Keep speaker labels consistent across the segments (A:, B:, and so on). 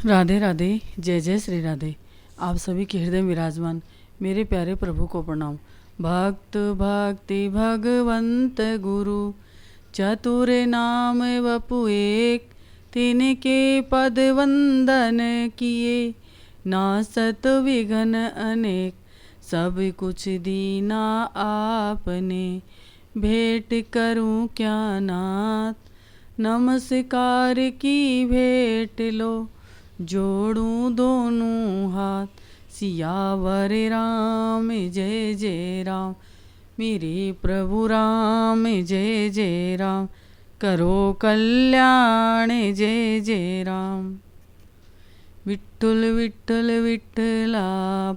A: राधे राधे। जय जय श्री राधे। आप सभी के हृदय में विराजमान मेरे प्यारे प्रभु को प्रणाम। भक्त भक्ति भगवंत गुरु चतुर नाम वपु एक, तिनके पद वंदन किए, नासत विघन अनेक। सब कुछ दीना आपने, भेंट करूं क्या नाथ। नमस्कार की भेंट लो, जोड़ूं दोनों हाथ। सियावर राम जय जय राम, मेरे प्रभु राम जय जय राम। करो कल्याण जय जय राम। विठ्ठल विठ्ठल विठ्ठला,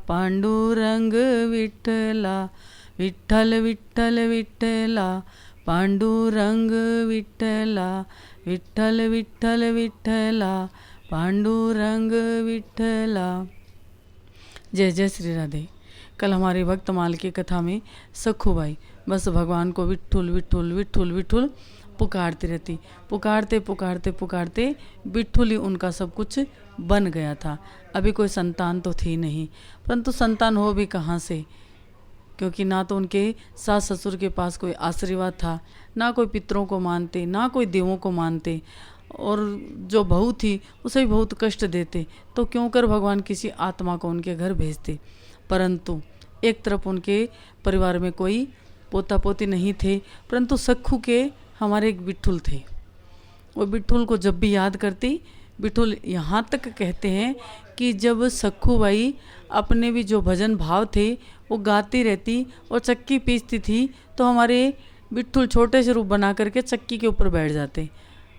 A: पांडुरंग विठ्ठला। विठ्ठल विठ्ठल विठ्ठला, पांडुरंग विठ्ठला। विठ्ठल विठ्ठल विठ्ठला, पांडुरंग विठ्ठला। जय जय श्री राधे। कल हमारे भक्तमाल की कथा में सखूबाई बस भगवान को विठ्ठल विठ्ठल विठ्ठल विठ्ठल पुकारती रहती। पुकारते पुकारते पुकारते विठ्ठल ही उनका सब कुछ बन गया था। अभी कोई संतान तो थी नहीं, परंतु संतान हो भी कहाँ से, क्योंकि ना तो उनके सास ससुर के पास कोई आशीर्वाद था, ना कोई पितरों को मानते, ना कोई देवों को मानते, और जो बहू थी उसे भी बहुत कष्ट देते। तो क्यों कर भगवान किसी आत्मा को उनके घर भेजते। परंतु एक तरफ उनके परिवार में कोई पोता पोती नहीं थे, परंतु सखू के हमारे एक विठ्ठल थे। वो विठ्ठल को जब भी याद करती, विठ्ठल यहाँ तक कहते हैं कि जब सखूबाई अपने भी जो भजन भाव थे वो गाती रहती और चक्की पीसती थी, तो हमारे विठ्ठल छोटे से रूप बना करके चक्की के ऊपर बैठ जाते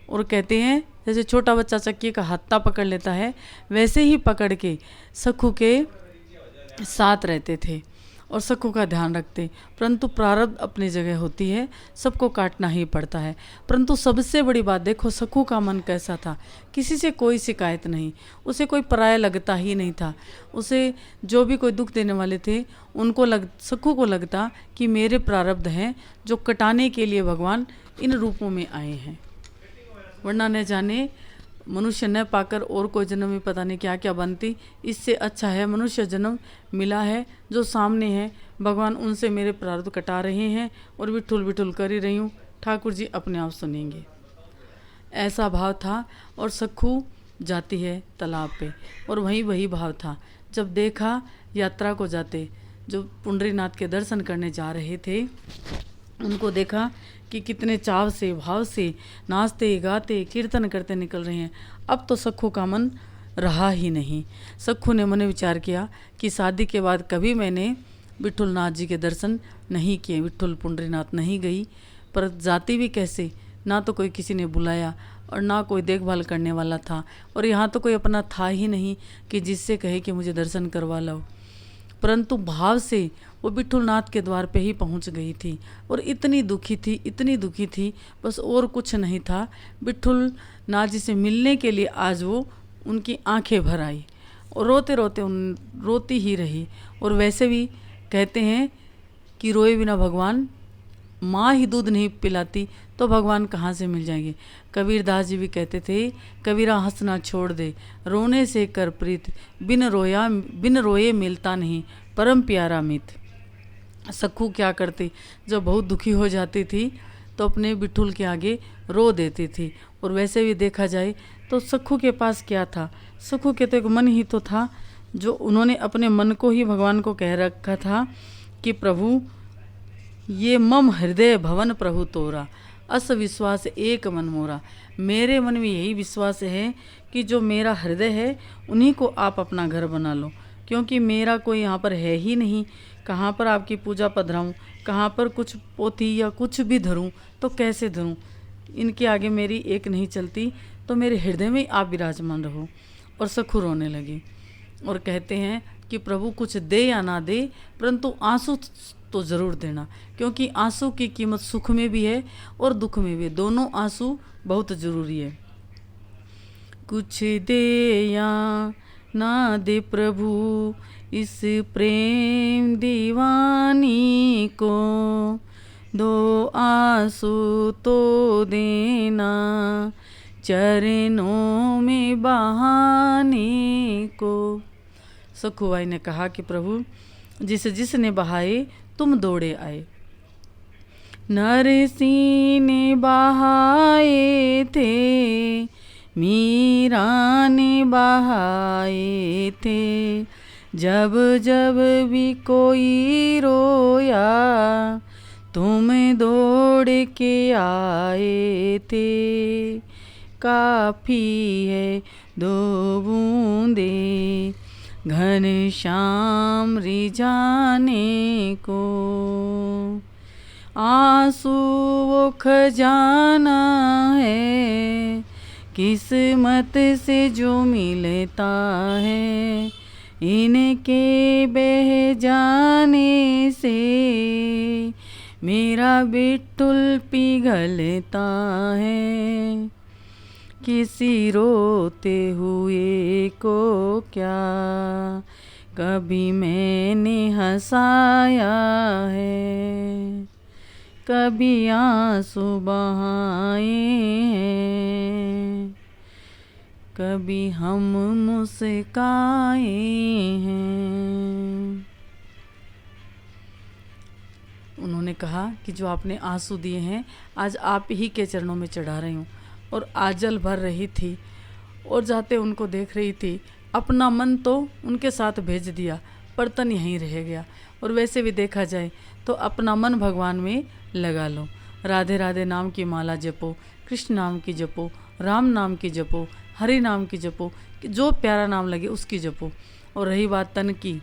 A: और कहते हैं जैसे छोटा बच्चा चक्की का हत्था पकड़ लेता है, वैसे ही पकड़ के सखू के साथ रहते थे और सखू का ध्यान रखते। परंतु प्रारब्ध अपनी जगह होती है, सबको काटना ही पड़ता है। परंतु सबसे बड़ी बात देखो, सखू का मन कैसा था, किसी से कोई शिकायत नहीं, उसे कोई पराया लगता ही नहीं था। उसे जो भी कोई दुख देने वाले थे उनको सखू को लगता कि मेरे प्रारब्ध हैं जो कटाने के लिए भगवान इन रूपों में आए हैं, वरना न जाने मनुष्य न पाकर और कोई जन्म में पता नहीं क्या क्या बनती। इससे अच्छा है मनुष्य जन्म मिला है, जो सामने है भगवान उनसे मेरे प्रारब्ध कटा रहे हैं और विठुल विठुल कर ही रही हूँ, ठाकुर जी अपने आप सुनेंगे, ऐसा भाव था। और सखू जाती है तालाब पे और वही भाव था। जब देखा यात्रा को जाते, जो पुंडरीनाथ के दर्शन करने जा रहे थे, उनको देखा कि कितने चाव से भाव से नाचते गाते कीर्तन करते निकल रहे हैं। अब तो सखू का मन रहा ही नहीं। सखू ने मन विचार किया कि शादी के बाद कभी मैंने विठुलनाथ जी के दर्शन नहीं किए, विठुल पुंडरीनाथ नहीं गई, पर जाती भी कैसे, ना तो कोई किसी ने बुलाया और ना कोई देखभाल करने वाला था, और यहाँ तो कोई अपना था ही नहीं कि जिससे कहे कि मुझे दर्शन करवा लो। परंतु भाव से वो विठुलनाथ के द्वार पे ही पहुंच गई थी और इतनी दुखी थी, बस और कुछ नहीं था। विठुलनाथ जी से मिलने के लिए आज वो उनकी आंखें भर आई और रोते रोते रोती ही रही। और वैसे भी कहते हैं कि रोए बिना भगवान, माँ ही दूध नहीं पिलाती तो भगवान कहाँ से मिल जाएंगे। कबीरदास जी भी कहते थे, कबीरा हंसना छोड़ दे, रोने से कर प्रीत, बिन रोए मिलता नहीं, परम प्यारा मित। सखू क्या करती, जब बहुत दुखी हो जाती थी तो अपने विठुल के आगे रो देती थी। और वैसे भी देखा जाए तो सखू के पास क्या था, सखू के तो एक मन ही तो था, जो उन्होंने अपने मन को ही भगवान को कह रखा था कि प्रभु ये मम हृदय भवन प्रभु तोरा, अस विश्वास एक मन मोरा। मेरे मन में यही विश्वास है कि जो मेरा हृदय है उन्हीं को आप अपना घर बना लो, क्योंकि मेरा कोई यहाँ पर है ही नहीं। कहाँ पर आपकी पूजा पधराऊँ, कहाँ पर कुछ पोथी या कुछ भी धरूँ तो कैसे धरूँ, इनके आगे मेरी एक नहीं चलती, तो मेरे हृदय में आप विराजमान रहो। और सखू रोने लगी और कहते हैं कि प्रभु कुछ दे या ना दे, परंतु आंसू तो ज़रूर देना, क्योंकि आंसू की कीमत सुख में भी है और दुख में भी, दोनों आंसू बहुत ज़रूरी है। कुछ दे या ना दे प्रभु, इस प्रेम दीवानी को, दो आंसू तो देना, चरणों में बहाने को। सखुबाई ने कहा कि प्रभु जिसने बहाए तुम दौड़े आए। नरसिंह ने बहाए थे, मीरा ने बहाए थे, जब जब भी कोई रोया तुम दौड़ के आए थे। काफी है दो बूंदे घनश्याम रिझाने को, आंसू वो खजाना है किस्मत से जो मिलता है, इनके बह जाने से मेरा बिट्टुल पिघलता है। किसी रोते हुए को क्या कभी मैंने हंसाया है, कभी आंसू बहाए हैं, कभी हम मुस्काए हैं। उन्होंने कहा कि जो आपने आंसू दिए हैं आज आप ही के चरणों में चढ़ा रही हूँ। और आंचल भर रही थी और जाते उनको देख रही थी। अपना मन तो उनके साथ भेज दिया पर तन यहीं रह गया। और वैसे भी देखा जाए तो अपना मन भगवान में लगा लो। राधे राधे नाम की माला जपो, कृष्ण नाम की जपो, राम नाम की जपो, हरि नाम की जपो, जो प्यारा नाम लगे उसकी जपो। और रही बात तन की,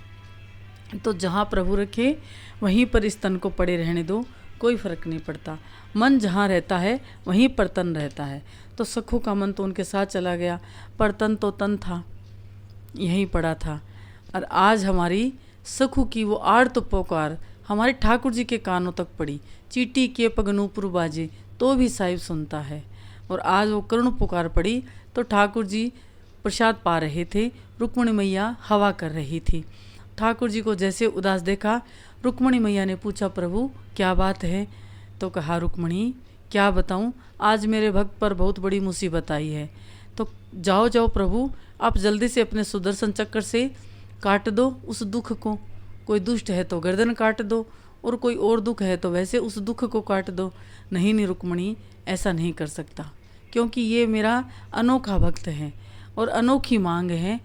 A: तो जहाँ प्रभु रखे वहीं पर इस तन को पड़े रहने दो, कोई फ़र्क नहीं पड़ता। मन जहाँ रहता है वहीं पर तन रहता है। तो सखू का मन तो उनके साथ चला गया, पर तन तो तन था, यहीं पड़ा था। और आज हमारी सखू की वो आर्त पुकार हमारे ठाकुर जी के कानों तक पड़ी। चीटी के पगनूपुर बाजे तो भी साहिब सुनता है। और आज वो करुण पुकार पड़ी तो ठाकुर जी प्रसाद पा रहे थे, रुक्मणी मैया हवा कर रही थी। ठाकुर जी को जैसे उदास देखा, रुक्मणी मैया ने पूछा, प्रभु क्या बात है? तो कहा, रुक्मणी क्या बताऊं, आज मेरे भक्त पर बहुत बड़ी मुसीबत आई है। तो जाओ जाओ प्रभु, आप जल्दी से अपने सुदर्शन चक्र से काट दो उस दुख को। कोई दुष्ट है तो गर्दन काट दो, और कोई और दुख है तो वैसे उस दुख को काट दो। नहीं नहीं रुक्मणी, ऐसा नहीं कर सकता, क्योंकि ये मेरा अनोखा भक्त है और अनोखी मांग है।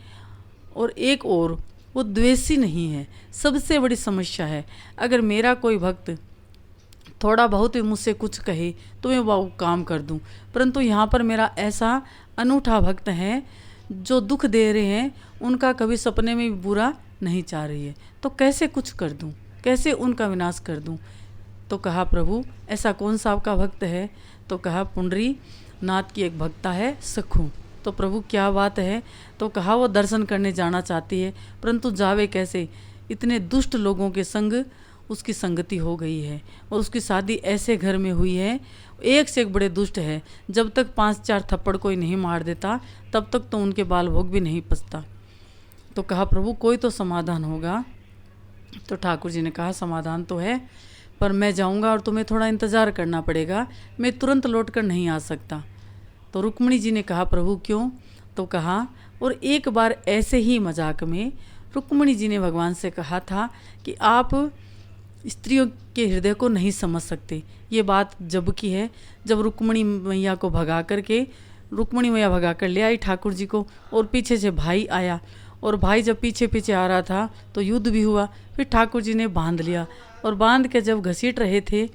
A: और एक और, वो द्वेषी नहीं है, सबसे बड़ी समस्या है। अगर मेरा कोई भक्त थोड़ा बहुत भी मुझसे कुछ कहे तो मैं वो काम कर दूं, परंतु यहाँ पर मेरा ऐसा अनूठा भक्त है जो दुख दे रहे हैं, उनका कभी सपने में भी बुरा नहीं चाह रही है। तो कैसे कुछ कर दूं, कैसे उनका विनाश कर दूं? तो कहा, प्रभु ऐसा कौन सा आपका भक्त है? तो कहा, पुंडरी नाथ की एक भक्ता है सखू। तो प्रभु क्या बात है? तो कहा, वो दर्शन करने जाना चाहती है, परंतु जावे कैसे? इतने दुष्ट लोगों के संग उसकी संगति हो गई है, और उसकी शादी ऐसे घर में हुई है, एक से एक बड़े दुष्ट है। जब तक 5-4 थप्पड़ कोई नहीं मार देता तब तक तो उनके बाल भोग भी नहीं पचता। तो कहा, प्रभु कोई तो समाधान होगा। तो ठाकुर जी ने कहा, समाधान तो है, पर मैं जाऊंगा और तुम्हें थोड़ा इंतज़ार करना पड़ेगा, मैं तुरंत लौट कर नहीं आ सकता। तो रुक्मणी जी ने कहा, प्रभु क्यों? तो कहा, और एक बार ऐसे ही मजाक में रुक्मणी जी ने भगवान से कहा था कि आप स्त्रियों के हृदय को नहीं समझ सकते। ये बात जब की है, जब रुक्मणी मैया को भगा करके, रुक्मणी मैया भगा कर ले आई ठाकुर जी को, और पीछे से भाई आया, और भाई जब पीछे पीछे आ रहा था तो युद्ध भी हुआ। फिर ठाकुर जी ने बांध लिया, और बांध के जब घसीट रहे थे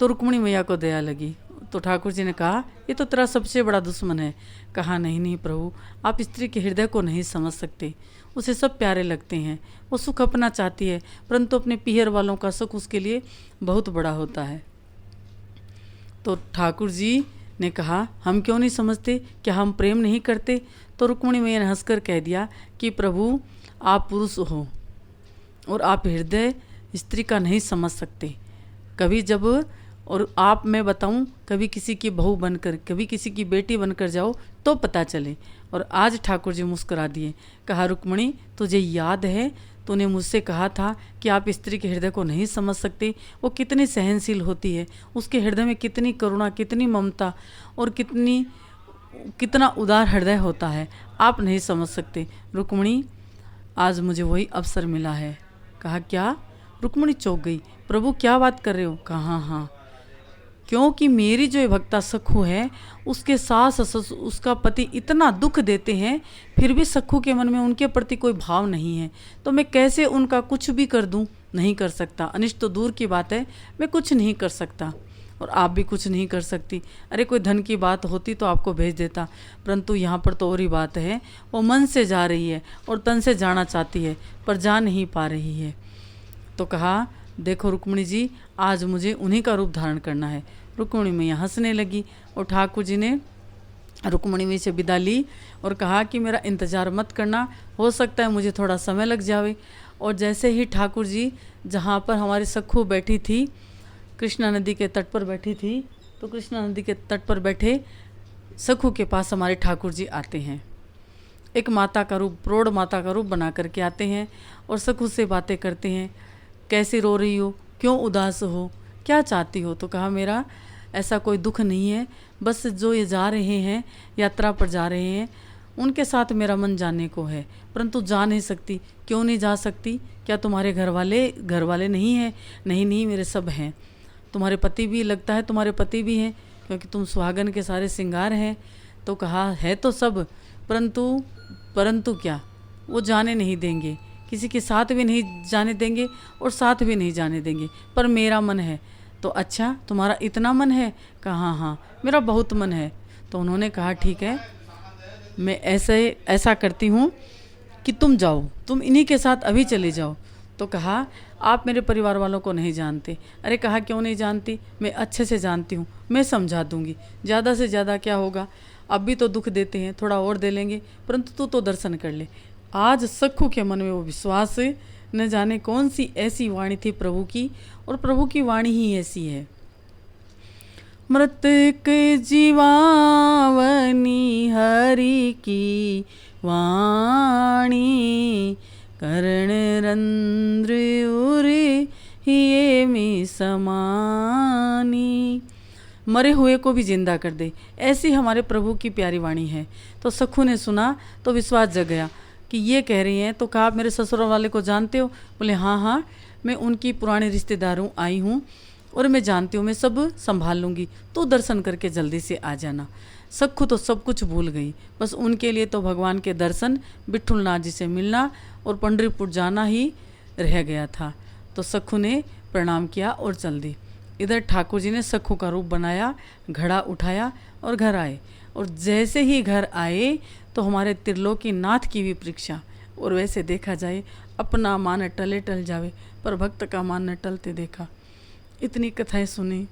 A: तो रुक्मणी मैया को दया लगी। तो ठाकुर जी ने कहा, ये तो तेरा सबसे बड़ा दुश्मन है। कहा, नहीं नहीं प्रभु, आप स्त्री के हृदय को नहीं समझ सकते, उसे सब प्यारे लगते हैं, वो सुख अपना चाहती है, परंतु अपने पीहर वालों का सुख उसके लिए बहुत बड़ा होता है। तो ठाकुर जी ने कहा, हम क्यों नहीं समझते, क्या हम प्रेम नहीं करते? तो रुक्मणी मैया ने हंसकर कह दिया कि प्रभु आप पुरुष हो और आप हृदय स्त्री का नहीं समझ सकते। कभी जब, और आप मैं बताऊं, कभी किसी की बहू बनकर, कभी किसी की बेटी बनकर जाओ तो पता चले। और आज ठाकुर जी मुस्कुरा दिए। कहा, रुक्मणी तुझे याद है, तूने मुझसे कहा था कि आप स्त्री के हृदय को नहीं समझ सकते। वो कितनी सहनशील होती है, उसके हृदय में कितनी करुणा, कितनी ममता और कितनी कितना उदार हृदय होता है, आप नहीं समझ सकते। रुक्मिणी, आज मुझे वही अवसर मिला है। कहा क्या? रुक्मिणी चौंक गई। प्रभु क्या बात कर रहे हो? कहा हाँ हाँ, क्योंकि मेरी जो भक्ता सखू है, उसके सास ससुर उसका पति इतना दुख देते हैं, फिर भी सखू के मन में उनके प्रति कोई भाव नहीं है, तो मैं कैसे उनका कुछ भी कर दूं? नहीं कर सकता। अनिष्ट तो दूर की बात है, मैं कुछ नहीं कर सकता, और आप भी कुछ नहीं कर सकती। अरे कोई धन की बात होती तो आपको भेज देता, परंतु यहाँ पर तो और ही बात है। वो मन से जा रही है और तन से जाना चाहती है, पर जा नहीं पा रही है। तो कहा देखो रुक्मिणी जी, आज मुझे उन्हीं का रूप धारण करना है। रुक्मिणी मैया हंसने लगी और ठाकुर जी ने रुक्मिणी मैया से विदा ली और कहा कि मेरा इंतज़ार मत करना, हो सकता है मुझे थोड़ा समय लग जावे। और जैसे ही ठाकुर जी जहाँ पर हमारी सखू बैठी थी, कृष्णा नदी के तट पर बैठी थी, तो कृष्णा नदी के तट पर बैठे सखू के पास हमारे ठाकुर जी आते हैं। एक माता का रूप, प्रौढ़ माता का रूप बना करके आते हैं और सखू से बातें करते हैं। कैसी रो रही हो? क्यों उदास हो? क्या चाहती हो? तो कहा मेरा ऐसा कोई दुख नहीं है, बस जो ये जा रहे हैं, यात्रा पर जा रहे हैं, उनके साथ मेरा मन जाने को है, परंतु जा नहीं सकती। क्यों नहीं जा सकती? क्या तुम्हारे घर वाले नहीं हैं? नहीं नहीं, मेरे सब हैं। तुम्हारे पति भी, लगता है तुम्हारे पति भी हैं, क्योंकि तुम सुहागन के सारे श्रृंगार हैं। तो कहा है तो सब, परंतु क्या, वो जाने नहीं देंगे, किसी के साथ भी नहीं जाने देंगे और साथ भी नहीं जाने देंगे, पर मेरा मन है। तो अच्छा, तुम्हारा इतना मन है? कहा हाँ हाँ, मेरा बहुत मन है। तो उन्होंने कहा ठीक है, मैं ऐसा करती हूँ कि तुम जाओ, तुम इन्हीं के साथ अभी चले जाओ। तो कहा आप मेरे परिवार वालों को नहीं जानते। अरे कहा क्यों नहीं जानती? मैं अच्छे से जानती हूँ, मैं समझा दूंगी। ज़्यादा से ज़्यादा क्या होगा, अब भी तो दुख देते हैं, थोड़ा और दे लेंगे, परंतु तू तो दर्शन कर ले। आज सखू के मन में वो विश्वास, न जाने कौन सी ऐसी वाणी थी प्रभु की, और प्रभु की वाणी ही ऐसी है। मृतक जीवावनी हरि की वाणी, कर्ण रंध्र उरे ये में समानी। मरे हुए को भी जिंदा कर दे, ऐसी हमारे प्रभु की प्यारी वाणी है। तो सखू ने सुना तो विश्वास जग गया कि ये कह रही हैं। तो कहा आप मेरे ससुर वाले को जानते हो? बोले हाँ हाँ, मैं उनकी पुरानी रिश्तेदार हूँ, आई हूँ और मैं जानती हूँ, मैं सब संभाल लूँगी, तो दर्शन करके जल्दी से आ जाना। सखू तो सब कुछ भूल गई, बस उनके लिए तो भगवान के दर्शन, विठुलनाथ जी से मिलना और पंढरीपुर जाना ही रह गया था। तो सखू ने प्रणाम किया और चल दी। इधर ठाकुर जी ने सखू का रूप बनाया, घड़ा उठाया और घर आए। और जैसे ही घर आए तो हमारे त्रिलोकी नाथ की भी परीक्षा। और वैसे देखा जाए, अपना मान टले टल जावे, पर भक्त का मान न टलते देखा। इतनी कथाएं सुनी,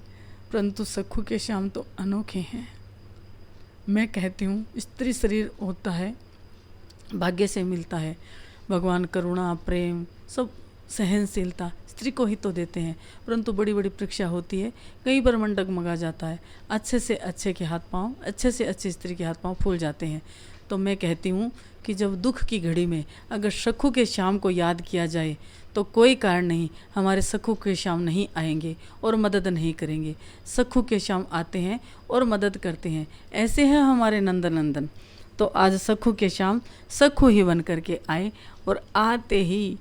A: परंतु सखू के श्याम तो अनोखे हैं। मैं कहती हूँ, स्त्री शरीर होता है, भाग्य से मिलता है। भगवान करुणा, प्रेम, सब सहनशीलता स्त्री को ही तो देते हैं, परंतु बड़ी बड़ी परीक्षा होती है। कई बार मन डगमगा जाता है, अच्छे से अच्छे के हाथ पांव, अच्छे से अच्छी स्त्री के हाथ पांव फूल जाते हैं। तो मैं कहती हूँ कि जब दुख की घड़ी में अगर सखू के श्याम को याद किया जाए तो कोई कारण नहीं हमारे सखू के श्याम नहीं आएंगे और मदद नहीं करेंगे। सखू के श्याम आते हैं और मदद करते हैं। ऐसे हैं हमारे नंदन। तो आज सखू के श्याम सखू ही बन करके आए, और आते ही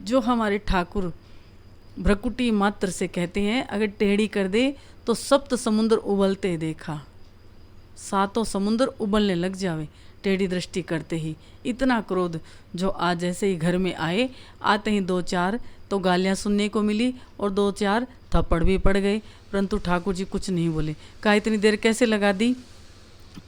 A: जो हमारे ठाकुर भ्रकुटी मात्र से कहते हैं, अगर टेढ़ी कर दे तो सप्त समुद्र उबलते देखा। सातों समुद्र उबलने लग जावे टेढ़ी दृष्टि करते ही। इतना क्रोध जो आज जैसे ही घर में आए, आते ही 2-4 तो गालियाँ सुनने को मिली और 2-4 थप्पड़ भी पड़ गए, परंतु ठाकुर जी कुछ नहीं बोले। कहा इतनी देर कैसे लगा दी?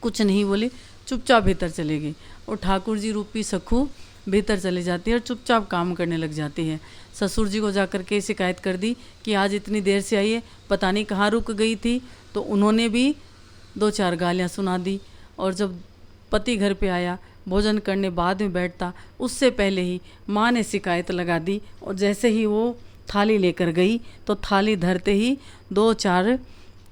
A: कुछ नहीं बोले, चुपचाप भीतर चले गए। और ठाकुर जी रूपी सखू भीतर चले जाती है और चुपचाप काम करने लग जाती है। ससुर जी को जाकर के शिकायत कर दी कि आज इतनी देर से आई है, पता नहीं कहाँ रुक गई थी। तो उन्होंने भी 2-4 गालियाँ सुना दी। और जब पति घर पे आया, भोजन करने बाद में बैठता, उससे पहले ही माँ ने शिकायत लगा दी। और जैसे ही वो थाली लेकर गई तो थाली धरते ही 2-4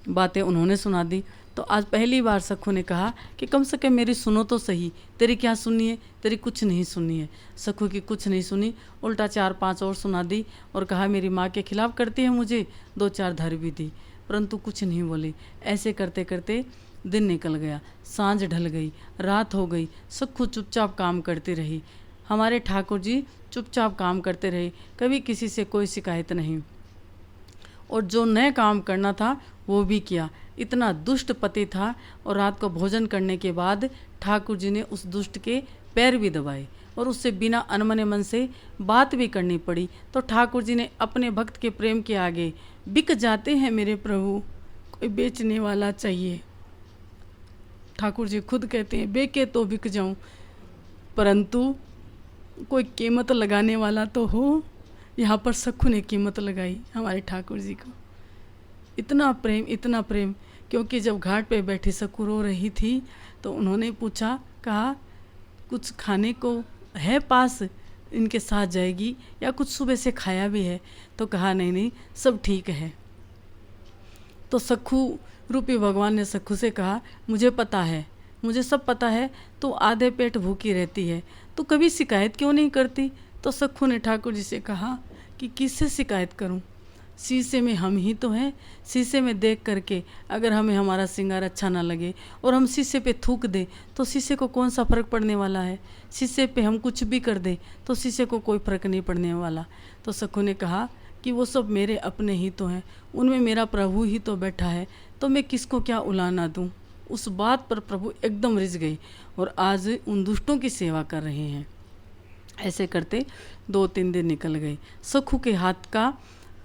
A: बातें उन्होंने सुना दी। तो आज पहली बार सखू ने कहा कि कम से कम मेरी सुनो तो सही। तेरी क्या सुनी है? तेरी कुछ नहीं सुनी है। सखू की कुछ नहीं सुनी, उल्टा 4-5 और सुना दी और कहा मेरी माँ के खिलाफ करती है, मुझे 2-4 धर भी दी, परंतु कुछ नहीं बोली। ऐसे करते करते दिन निकल गया, सांझ ढल गई, रात हो गई। सखू चुपचाप काम करती रही। हमारे ठाकुर जी चुपचाप काम करते रहे, कभी किसी से कोई शिकायत नहीं। और जो नए काम करना था वो भी किया। इतना दुष्ट पति था। और रात को भोजन करने के बाद ठाकुर जी ने उस दुष्ट के पैर भी दबाए और उससे बिना अनमने मन से बात भी करनी पड़ी। तो ठाकुर जी ने अपने भक्त के प्रेम के आगे, बिक जाते हैं मेरे प्रभु, कोई बेचने वाला चाहिए। ठाकुर जी खुद कहते हैं, बेके तो बिक जाऊं, परंतु कोई कीमत लगाने वाला तो हो। यहाँ पर सखू ने कीमत लगाई हमारे ठाकुर जी को। इतना प्रेम, क्योंकि जब घाट पे बैठी सखू रो रही थी तो उन्होंने पूछा, कहा कुछ खाने को है पास, इनके साथ जाएगी, या कुछ सुबह से खाया भी है? तो कहा नहीं सब ठीक है। तो सखू रूपी भगवान ने सखू से कहा, मुझे पता है, मुझे सब पता है, तो आधे पेट भूखी रहती है, तो कभी शिकायत क्यों नहीं करती? तो सखू ने ठाकुर जी से कहा कि किससे शिकायत करूं? शीशे में हम ही तो हैं। शीशे में देख करके अगर हमें हमारा श्रृंगार अच्छा ना लगे और हम शीशे पे थूक दें तो शीशे को कौन सा फ़र्क पड़ने वाला है? शीशे पे हम कुछ भी कर दें तो शीशे को कोई फ़र्क नहीं पड़ने वाला। तो सखू ने कहा कि वो सब मेरे अपने ही तो हैं, उनमें मेरा प्रभु ही तो बैठा है, तो मैं किसको क्या उलाना दूँ? उस बात पर प्रभु एकदम रिझ गई और आज उन दुष्टों की सेवा कर रहे हैं। ऐसे करते 2-3 दिन निकल गए। सखू के हाथ का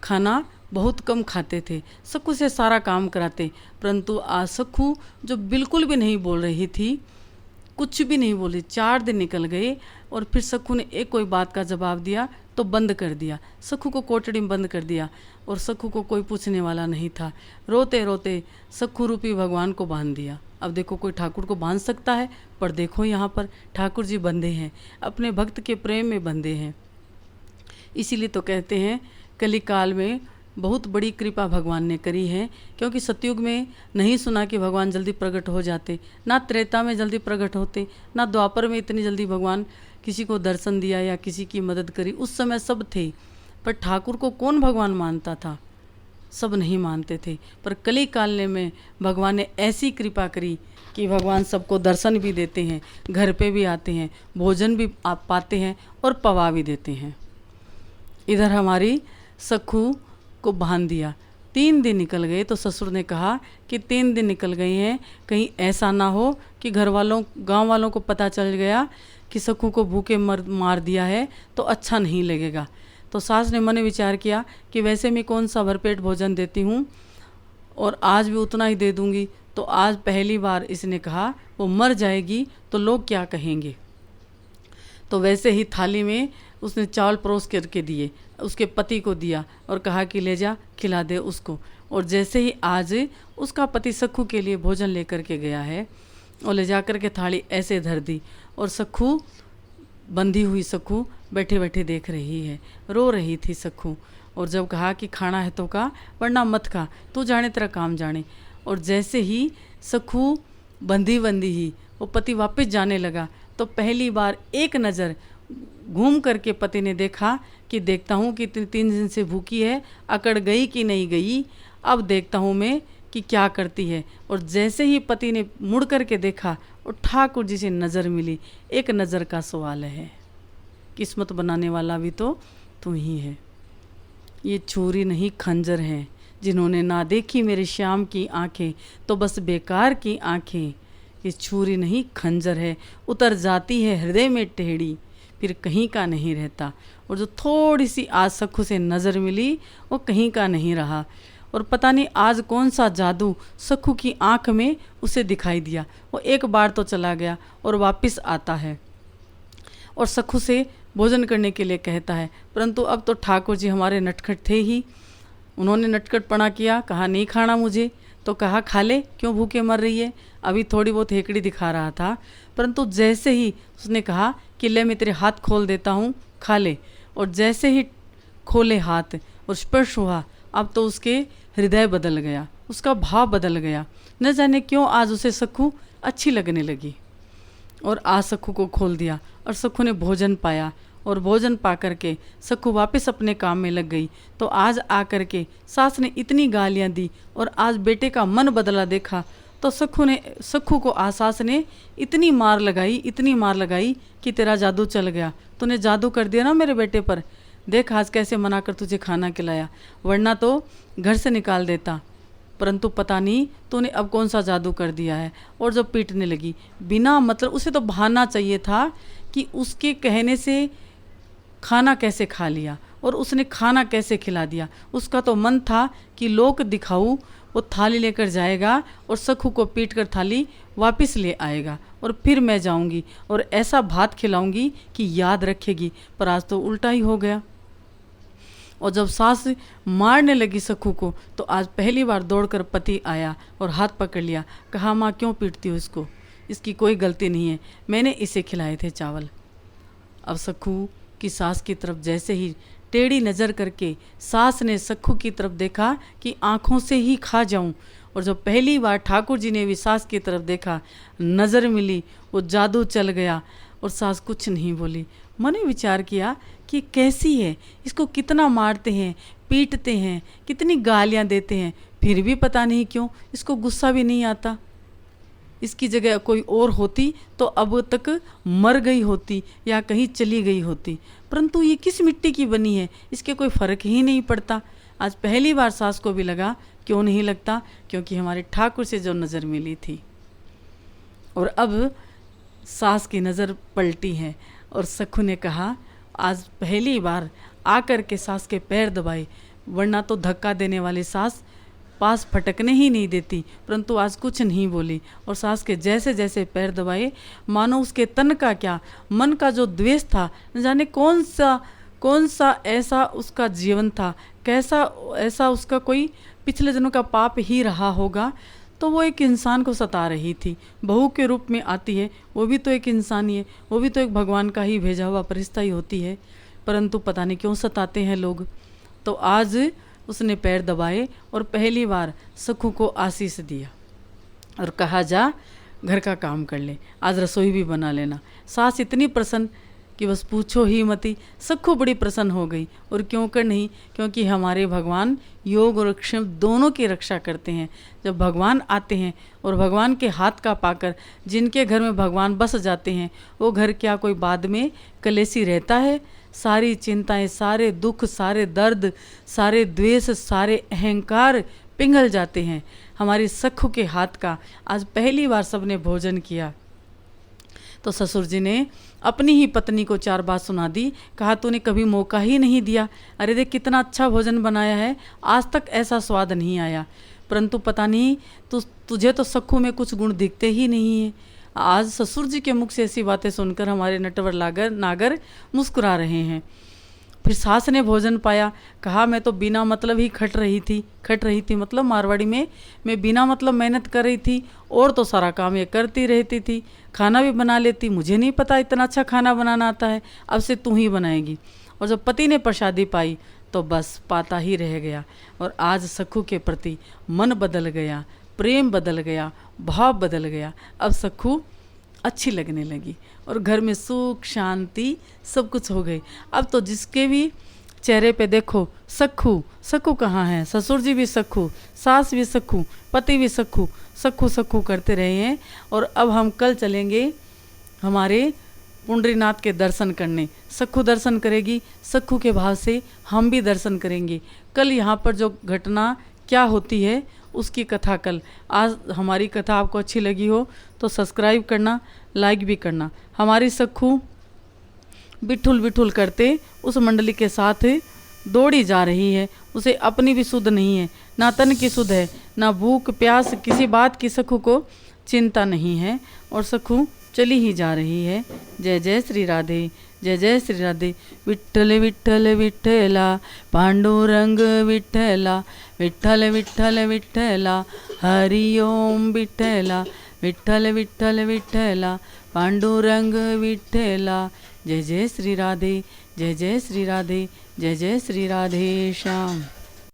A: खाना बहुत कम खाते थे, सखू से सारा काम कराते, परंतु आज सखू जो बिल्कुल भी नहीं बोल रही थी, कुछ भी नहीं बोली। 4 दिन निकल गए और फिर सखू ने एक कोई बात का जवाब दिया तो बंद कर दिया, सखू को कोठड़ी में बंद कर दिया और सखू को कोई पूछने वाला नहीं था। रोते रोते सखू रूपी भगवान को बांध दिया। अब देखो, कोई ठाकुर को बांध सकता है, पर देखो यहाँ पर ठाकुर जी बंधे हैं, अपने भक्त के प्रेम में बंधे हैं। इसीलिए तो कहते हैं कली काल में बहुत बड़ी कृपा भगवान ने करी है, क्योंकि सतयुग में नहीं सुना कि भगवान जल्दी प्रकट हो जाते, ना त्रेता में जल्दी प्रकट होते, ना द्वापर में इतनी जल्दी भगवान किसी को दर्शन दिया या किसी की मदद करी। उस समय सब थे, पर ठाकुर को कौन भगवान मानता था? सब नहीं मानते थे। पर कली काल में भगवान ने ऐसी कृपा करी कि भगवान सबको दर्शन भी देते हैं, घर पे भी आते हैं, भोजन भी आप पाते हैं और पवा भी देते हैं। इधर हमारी सखू को बांध दिया। 3 दिन निकल गए तो ससुर ने कहा कि 3 दिन निकल गए हैं, कहीं ऐसा ना हो कि घर वालों गांव वालों को पता चल गया कि सखू को भूखे मार दिया है तो अच्छा नहीं लगेगा। तो सास ने मन विचार किया कि वैसे मैं कौन सा भरपेट भोजन देती हूँ और आज भी उतना ही दे दूँगी, तो आज पहली बार इसने कहा वो मर जाएगी तो लोग क्या कहेंगे। तो वैसे ही थाली में उसने चावल परोस करके दिए, उसके पति को दिया और कहा कि ले जा खिला दे उसको। और जैसे ही आज उसका पति सखू के लिए भोजन लेकर के गया है और ले जा कर के थाली ऐसे धर दी और सखू, बंधी हुई सखू बैठे बैठे देख रही है, रो रही थी सखू। और जब कहा कि खाना है तो खा, वरना मत खा, तू जाने तेरा काम जाने। और जैसे ही सखू बंधी ही वो पति वापस जाने लगा तो पहली बार एक नज़र घूम करके पति ने देखा कि देखता हूँ कि 3 दिन से भूखी है, अकड़ गई कि नहीं गई, अब देखता हूँ मैं कि क्या करती है। और जैसे ही पति ने मुड़ करके देखा और ठाकुर जी से नज़र मिली, एक नज़र का सवाल है, किस्मत बनाने वाला भी तो तू ही है। ये छुरी नहीं खंजर है, जिन्होंने ना देखी मेरे श्याम की आंखें तो बस बेकार की आंखें। ये छुरी नहीं खंजर है, उतर जाती है हृदय में टेढ़ी, फिर कहीं का नहीं रहता। और जो थोड़ी सी आज सखू से नज़र मिली वो कहीं का नहीं रहा। और पता नहीं आज कौन सा जादू सखू की आंख में उसे दिखाई दिया। वो एक बार तो चला गया और वापस आता है और सखू से भोजन करने के लिए कहता है, परंतु अब तो ठाकुर जी हमारे नटखट थे ही। उन्होंने नटखटपना किया, कहा नहीं खाना मुझे, तो कहा खा ले, क्यों भूखे मर रही है। अभी थोड़ी बहुत हेकड़ी दिखा रहा था, परंतु जैसे ही उसने कहा कि ले मैं तेरे हाथ खोल देता हूँ, खा ले, और जैसे ही खोले हाथ और स्पर्श हुआ, अब तो उसके हृदय बदल गया, उसका भाव बदल गया। न जाने क्यों आज उसे सखू अच्छी लगने लगी। और आज सखू को खोल दिया और सखू ने भोजन पाया और भोजन पा करके सखू वापस अपने काम में लग गई। तो आज आकर के सास ने इतनी गालियाँ दी और आज बेटे का मन बदला देखा तो सखू को आसास ने इतनी मार लगाई कि तेरा जादू चल गया, तूने जादू कर दिया ना मेरे बेटे पर, देख आज कैसे मनाकर तुझे खाना खिलाया, वरना तो घर से निकाल देता, परंतु पता नहीं तूने अब कौन सा जादू कर दिया है। और जब पीटने लगी बिना मतलब, उसे तो बहाना चाहिए था कि उसके कहने से खाना कैसे खा लिया और उसने खाना कैसे खिला दिया। उसका तो मन था कि लोक दिखाऊं, वो थाली लेकर जाएगा और सखू को पीट कर थाली वापस ले आएगा और फिर मैं जाऊंगी और ऐसा भात खिलाऊंगी कि याद रखेगी। पर आज तो उल्टा ही हो गया। और जब सास मारने लगी सखू को तो आज पहली बार दौड़कर पति आया और हाथ पकड़ लिया, कहा माँ क्यों पीटती हो इसको, इसकी कोई गलती नहीं है, मैंने इसे खिलाए थे चावल। अब सखू की सास की तरफ जैसे ही टेढ़ी नज़र करके सास ने सखू की तरफ देखा कि आँखों से ही खा जाऊं, और जब पहली बार ठाकुर जी ने भी सास की तरफ देखा, नज़र मिली, वो जादू चल गया और सास कुछ नहीं बोली। मैंने विचार किया कि कैसी है, इसको कितना मारते हैं, पीटते हैं, कितनी गालियां देते हैं, फिर भी पता नहीं क्यों इसको गुस्सा भी नहीं आता। इसकी जगह कोई और होती तो अब तक मर गई होती या कहीं चली गई होती, परंतु ये किस मिट्टी की बनी है, इसके कोई फ़र्क ही नहीं पड़ता। आज पहली बार सास को भी लगा, क्यों नहीं लगता, क्योंकि हमारे ठाकुर से जो नज़र मिली थी। और अब सास की नज़र पलटी है और सखू ने कहा, आज पहली बार आकर के सास के पैर दबाए, वरना तो धक्का देने वाली सास पास फटकने ही नहीं देती, परंतु आज कुछ नहीं बोली और सास के जैसे जैसे पैर दबाए, मानो उसके तन का क्या, मन का जो द्वेष था, न जाने कौन सा ऐसा उसका जीवन था, कैसा ऐसा उसका कोई पिछले जन्मों का पाप ही रहा होगा, तो वो एक इंसान को सता रही थी। बहू के रूप में आती है, वो भी तो एक इंसान ही है, वो भी तो एक भगवान का ही भेजा हुआ फरिश्ता ही होती है, परंतु पता नहीं क्यों सताते हैं लोग। तो आज उसने पैर दबाए और पहली बार सखू को आशीष दिया और कहा, जा घर का काम कर ले, आज रसोई भी बना लेना। सास इतनी प्रसन्न कि बस पूछो ही मती। सखू बड़ी प्रसन्न हो गई, और क्यों कर नहीं, क्योंकि हमारे भगवान योग और क्षम दोनों की रक्षा करते हैं। जब भगवान आते हैं और भगवान के हाथ का पाकर जिनके घर में भगवान बस जाते हैं, वो घर क्या कोई बाद में कलेसी रहता है। सारी चिंताएं, सारे दुख, सारे दर्द, सारे द्वेष, सारे अहंकार पिघल जाते हैं हमारी सखू के हाथ का। आज पहली बार सबने भोजन किया तो ससुर जी ने अपनी ही पत्नी को 4 बात सुना दी। कहा, तूने कभी मौका ही नहीं दिया, अरे देख कितना अच्छा भोजन बनाया है, आज तक ऐसा स्वाद नहीं आया, परंतु पता नहीं तुझे तो सखू में कुछ गुण दिखते ही नहीं है। आज ससुर जी के मुख से ऐसी बातें सुनकर हमारे नटवर नागर मुस्कुरा रहे हैं। फिर सास ने भोजन पाया, कहा, मैं तो बिना मतलब ही खट रही थी मतलब मारवाड़ी में मैं बिना मतलब मेहनत कर रही थी, और तो सारा काम ये करती रहती थी, खाना भी बना लेती, मुझे नहीं पता इतना अच्छा खाना बनाना आता है, अब से तू ही बनाएगी। और जब पति ने प्रसादी पाई तो बस पाता ही रह गया, और आज सखू के प्रति मन बदल गया, प्रेम बदल गया, भाव बदल गया। अब सखू अच्छी लगने लगी और घर में सुख शांति सब कुछ हो गई। अब तो जिसके भी चेहरे पे देखो सखू कहाँ है, ससुर जी भी सखू, सास भी सखू, पति भी सखू करते रहे हैं। और अब हम कल चलेंगे हमारे पुंडरीनाथ के दर्शन करने। सखू दर्शन करेगी, सखू के भाव से हम भी दर्शन करेंगे। कल यहाँ पर जो घटना क्या होती है उसकी कथा कल। आज हमारी कथा आपको अच्छी लगी हो तो सब्सक्राइब करना, लाइक भी करना। हमारी सखू बिठुल करते उस मंडली के साथ दौड़ी जा रही है, उसे अपनी भी सुध नहीं है, ना तन की सुध है, ना भूख प्यास, किसी बात की सखू को चिंता नहीं है, और सखू चली ही जा रही है। जय जय श्री राधे, जय जय श्री राधे। विठ्ठल विठ्ठल विठ्ठला, पांडुरंग विठ्ठला, विठ्ठल विठ्ठल विठ्ठला, हरि ओम विठ्ठला, विठ्ठल विठ्ठल विठ्ठला, पांडुरंग विठ्ठला। जय जय श्री राधे, जय जय श्री राधे, जय जय श्री राधे श्याम।